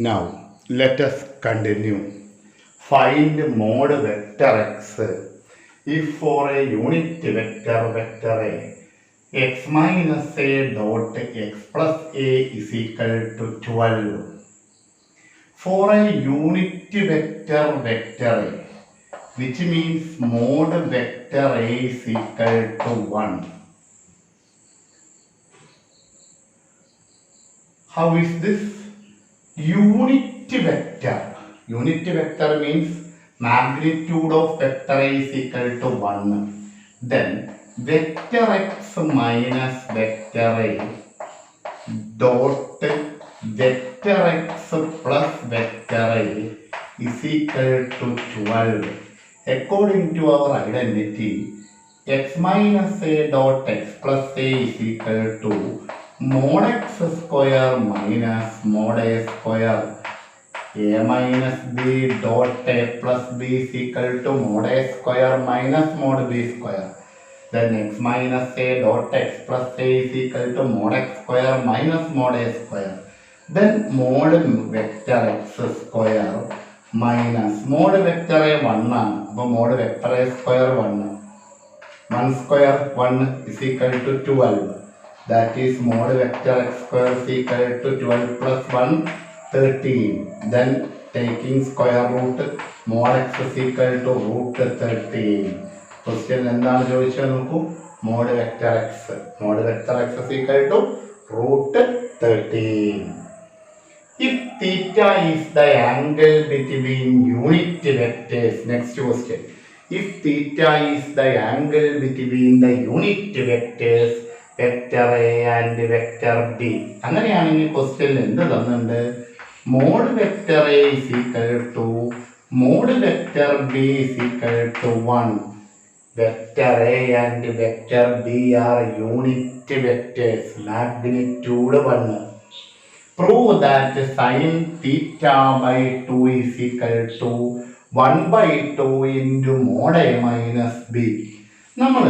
Now, let us continue. Find mod vector x if for a unit vector a, x minus a dot x plus a is equal to 12. For a unit vector a, which means mod vector a is equal to 1. How is this? Unit vector. Unit vector means magnitude of vector a is equal to 1. Then vector x minus vector a dot vector x plus vector a is equal to 12. According to our identity, x minus a dot x plus a is equal to mod x square minus mod a square. A minus b dot a plus b is equal to mod a square minus mod b square. Then x minus a dot x plus a is equal to mod x square minus mod a square. Then mod vector x square minus mod vector a 1 ആണ്. അപ്പോൾ mod vector a square 1. 1 square 1 is equal to 12. That is mod vector x square is equal to 12 plus 1, 13. Then taking square root, mod x is equal to root 13. Question എന്താണ് ചോദിച്ചത് നോക്കൂ. mod vector x. Mod vector x is equal to root 13. If theta is the angle between unit vectors, next question. If theta is the angle between the unit vectors, vector a and vector b. അങ്ങനെയാണെങ്കിൽ ക്വസ്റ്റ്യനിൽ എന്ത് തന്നിട്ടുണ്ട്? mod vector a is equal to mod vector b is equal to 1. Vector a and vector b are unit vectors, magnitude 1. Prove that sin theta by 2 is equal to 1 by 2 into mod a minus b. നമ്മൾ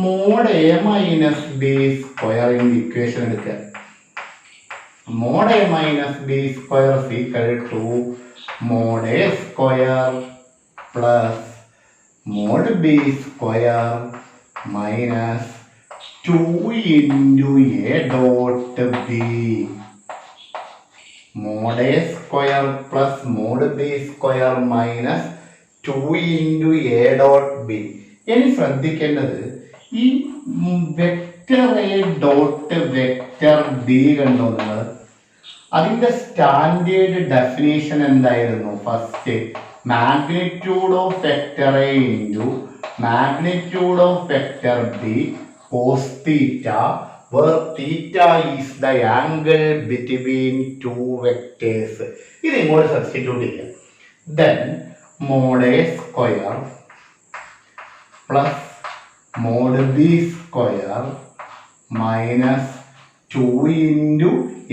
mod a minus b സ്ക്വയറിന്റെ equation എടുക്കുക. mod a minus b square is equal to mod a square plus mod b square minus 2 into a dot b. mod a square plus mod b square minus 2 into a dot b. ഇനി ശ്രദ്ധിക്കേണ്ടത് ഈ vector A dot vector B കണ്ടോ നിങ്ങൾ? അതിന്റെ standard definition എന്തായിരുന്നു? First magnitude of vector A into magnitude of vector B cos theta where theta is the angle between two vectors. ഇത് ഇങ്ങോട്ട് substitute ചെയ്യാം. Then mod a square plus mod b square minus 2 into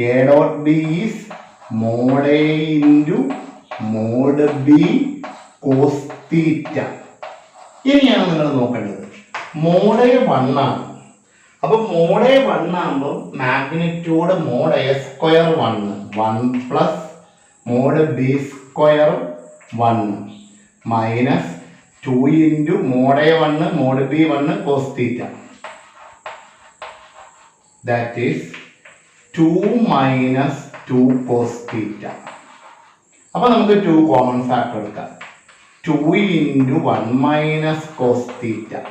a dot b is mod a into mod b cos theta. ഇനിയാണ് നിങ്ങൾ നോക്കേണ്ടത്. mod a 1 ആണ്. അപ്പോൾ mod a 1 ആകുമ്പോൾ magnitude mod a square 1 plus mod b square 1 minus 2 into mod a 1 mod b 1 cos theta. That is 2 minus 2 cos theta. അപ്പോൾ നമുക്ക് 2 common factor എടുക്കാം. 2 into 1 minus cos theta.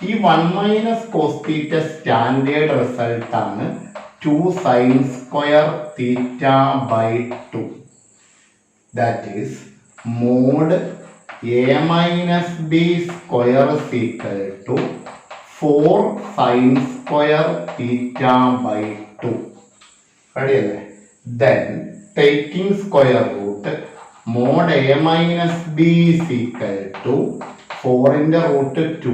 ഈ 1 minus cos theta standard result ആണ് 2 sin square theta by 2. That is mod a minus b square is equal to 4 sin square theta by 2. Ready അല്ലേ? Then taking square root, mod a minus b is equal to 4 into root 2.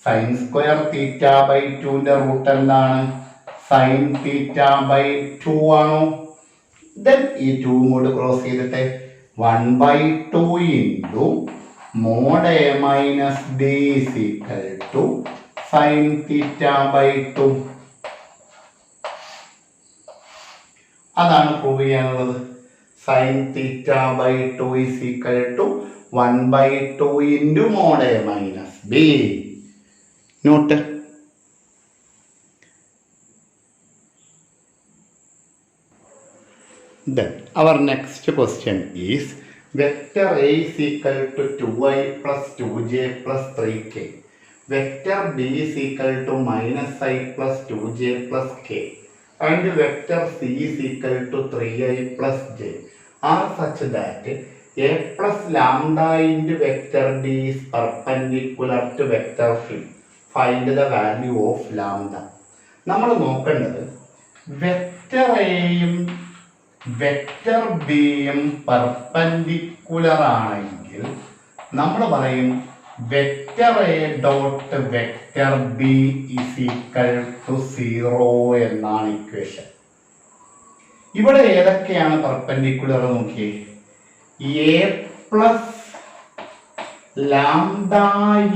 Sin square theta by 2 ന്റെ root എന്താണ്? sin theta by 2 ആണോ? Then ഈ 2 ഇങ്ങോട്ട് cross ചെയ്തിട്ട് 1 by 2 into mod a minus b is equal to sin theta by 2. അതാണ് prove ചെയ്യാനുള്ളത്. sin theta by 2 is equal to 1 by 2 into mod A minus B. Note. Then our next question is vector A is equal to 2i plus 2j plus 3k. Vector B is equal to minus I plus 2j plus k. And vector C is equal to 3i plus j are such that A plus lambda into vector B is perpendicular to vector C. Find the value of lambda. നമ്മൾ നോക്കേണ്ടത് vector എയും vector ബിയും perpendicular ആണെങ്കിൽ നമ്മൾ പറയും vector a dot vector b is equal to 0 എന്നാണ് equation. ഇവിടെ ഏതൊക്കെയാണ് പെർപെൻഡിക്കുലർ നോക്കിയേ. A plus lambda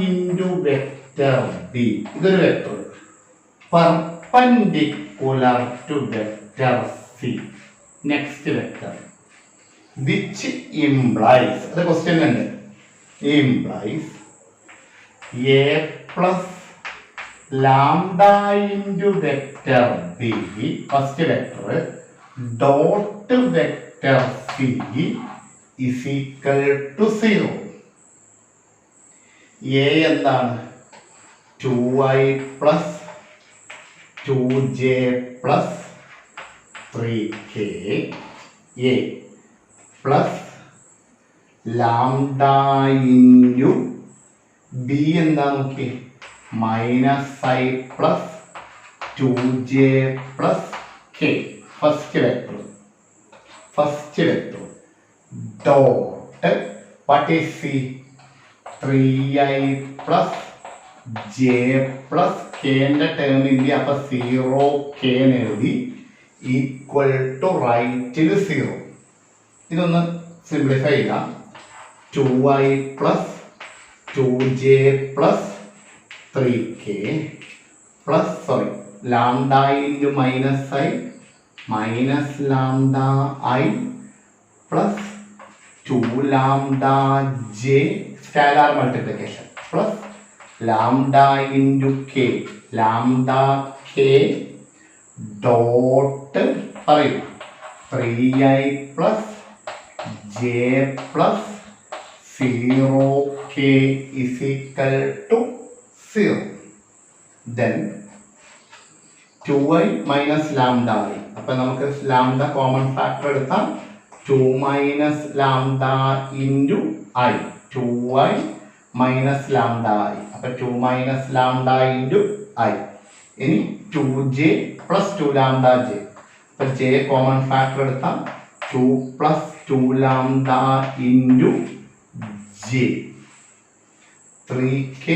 into vector b, ഇതൊരു vector perpendicular to vector c. Next vector which implies, അത് ക്വസ്റ്റ്യൻ ഉണ്ട്, implies a plus lambda into vector b first vector dot vector c is equal to 0. A എന്താണ് 2i plus 2j plus 3k. A plus lambda into b എന്താ നോക്കിയേ minus I plus 2j plus k. First vector dot what is c 3i plus j plus കെൻ്റെ ടേമിൻ്റെ അപ്പൊ 0k എഴുതി equal to റൈറ്റിൽ 0. ഇതൊന്ന് simplify ചെയ്യാം. 2i plus 2j plus 3k plus lambda into minus I minus lambda I plus 2 lambda J scalar multiplication plus lambda into K lambda K dot പറയും 3i plus J plus 0k is equal to 0. Then 2i minus lambda I. അപ്പം നമുക്ക് lambda common factor എടുത്താൽ 2 minus lambda into I 2i minus lambda I. അപ്പം 2 minus lambda into I. ഇനി 2j plus 2 lambda J. അപ്പം J common factor എടുത്താൽ 2 plus 2 lambda into J 3k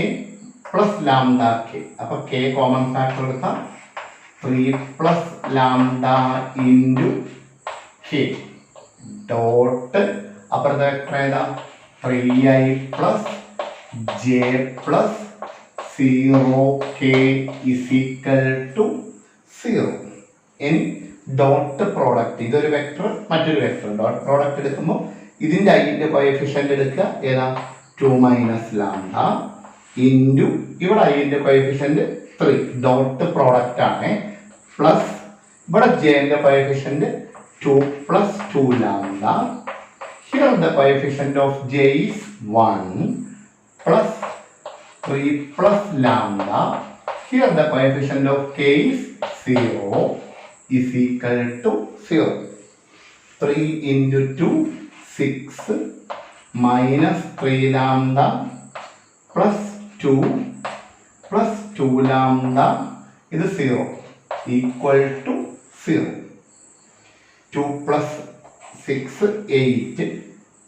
plus lambda K. അപ്പം K common factor എടുത്താൽ 3 plus lambda into K dot അപ്പുറത്തെ vector ഏതാ 3i plus J plus 0k is equal to 0. ഇനി dot product, ഇതൊരു vector മറ്റൊരു vector, dot product എടുക്കുമ്പോൾ ഇതിൻ്റെ ഐൻ്റെ coefficient എടുക്കുക ഏതാ 2 മൈനസ് ലാംഡ ഇൻറ്റു ഇവിടെ ഐൻ്റെ കോഎഫിഷ്യൻ്റ് 3 ഡോട്ട് പ്രോഡക്റ്റ് ആണ് പ്ലസ് ഇവിടെ ജെൻ്റെ coefficient 2 plus 2 lambda. Here the coefficient of J is 1 plus 3 plus lambda. Here the coefficient of k is 0 is equal to 0. 3 into 2 6 minus 3 lambda plus 2 plus 2 lambda is 0 equal to 0. 2 plus 6 8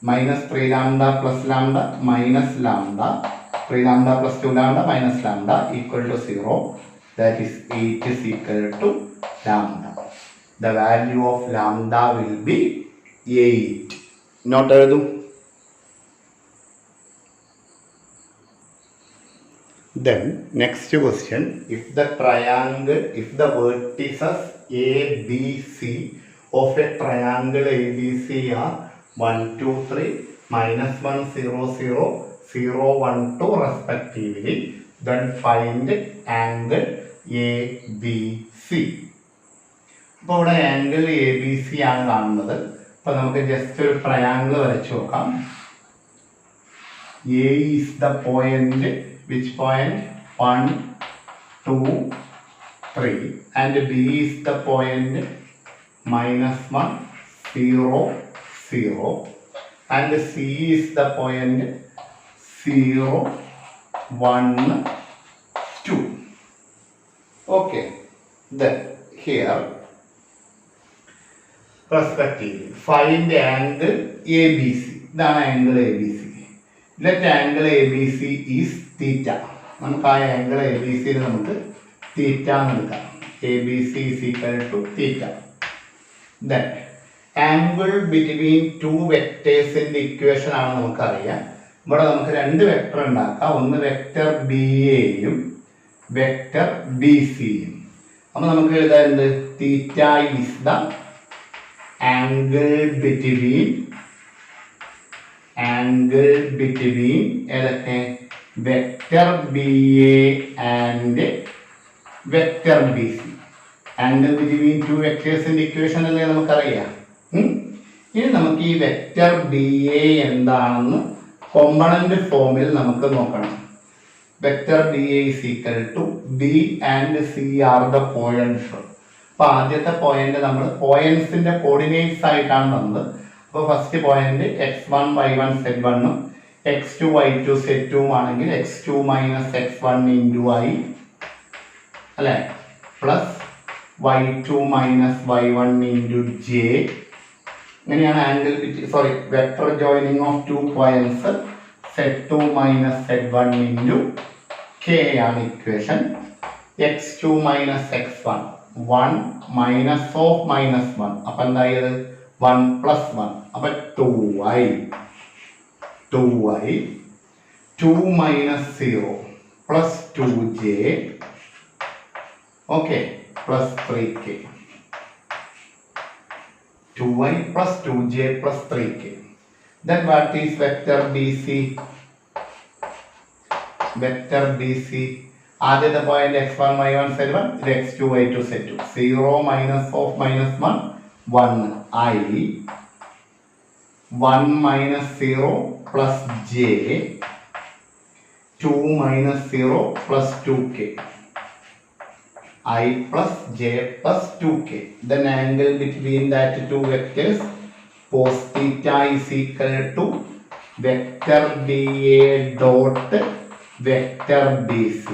minus 3 lambda plus lambda minus lambda 3 lambda plus 2 lambda minus lambda equal to 0. That is 8 is equal to lambda. The value of lambda will be 8. Note എഴുതും. Then next question, if the vertices A, B, C of a triangle ABC are 1, 2, 3, minus 1, 0, 0, 0, 1, 2 respectively. Then find angle ABC. അപ്പോൾ ഇവിടെ angle A B C ആണ് കാണുന്നത്. അപ്പോൾ നമുക്ക് just ഒരു triangle വരച്ചു നോക്കാം. A is the point, which point 1, 2, 3, and B is the point -1, 0, 0, and C is the point 0, 1, 2. Okay, then here respectively find angle ABC. ഇതാണ് angle A B C. Let angle A B C is തീറ്റ. നമുക്ക് ആ angle A B സിയിൽ നമുക്ക് theta എന്ന് എടുക്കാം. A B C is equal to theta. Then angle between two വെക്ടേഴ്സിൻ്റെ equation ആണ് നമുക്കറിയാം. ഇവിടെ നമുക്ക് രണ്ട് വെക്ടർ ഉണ്ടാക്കാം. ഒന്ന് വെക്ടർ ബി എയും വെക്ടർ ബി സിയും. അപ്പോൾ നമുക്ക് എഴുതാറുണ്ട് theta is the angle between ഏതൊക്കെ vector B A and vector B C. Angle between two വെക്ടേഴ്സിന്റെ ഇക്വേഷൻ അല്ലേ നമുക്കറിയാം. ഇനി നമുക്ക് ഈ വെക്ടർ ബി എ എന്താണെന്ന് കോമ്പണന്റ് ഫോമിൽ നമുക്ക് നോക്കണം. Vector B A is equal to B and C are the points. അപ്പോൾ ആദ്യത്തെ പോയിന്റ് നമ്മൾ പോയിന്റ്സിന്റെ കോർഡിനേറ്റ്സ് ആയിട്ടാണ് തന്നത്. അപ്പോൾ first point x1 y1 z1 x2 y2 z2 ആണെങ്കിൽ x2 - x1 × I അല്ലേ, പ്ലസ് y2 - y1 × j. ഇങ്ങനെയാണ് angle vector joining of two points z2 - z1 × k ആണ് equation. x2 - x1 1 minus of -1, അപ്പം എന്തായത് 1 + 1, അപ്പം 2i 2 - 0 plus 2j, okay, plus 3k. 2i + 2j + 3k. Then what is vector BC? Vector BC, ആദ്യത്തെ point x1 y1 z1, ഇത് x2 y2 z2. 0 minus of -1 1i, 1 - 0 plus j, 2 - 0 plus 2k, I plus j plus 2k. Then angle between that two vectors cos theta is equal to vector BA dot vector BC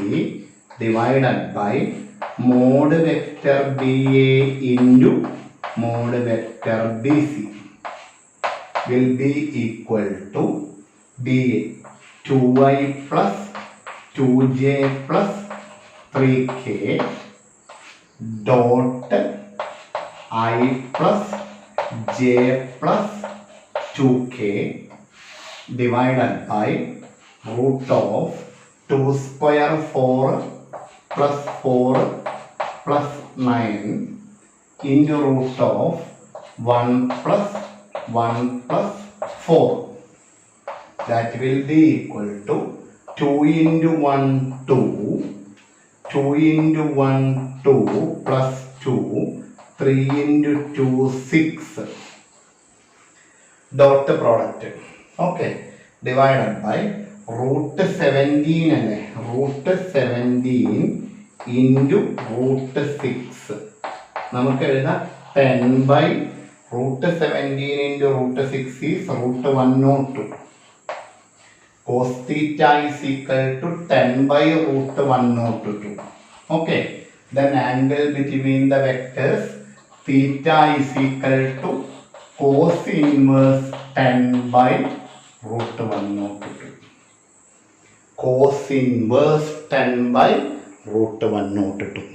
divided by mod vector BA into mod vector BC will be equal to BA 2i plus 2j plus 3k dot I plus j plus 2k divided by root of 2 square 4 plus 4 plus 9 into root of 1 plus 1 plus 4. That will be equal to 2 into 1 2, 2 into 1 2 plus 2, 3 into 2 6 dot product, okay, divided by root 17 അല്ലേ, root 17 into root 6. നമുക്ക് എഴുതാം 10 by root 17 into root 6 is root 102. Cos theta is equal to 10 by root 102. Okay, then angle between the vectors theta is equal to cos inverse 10 by root 102. Cos inverse 10 by root 102.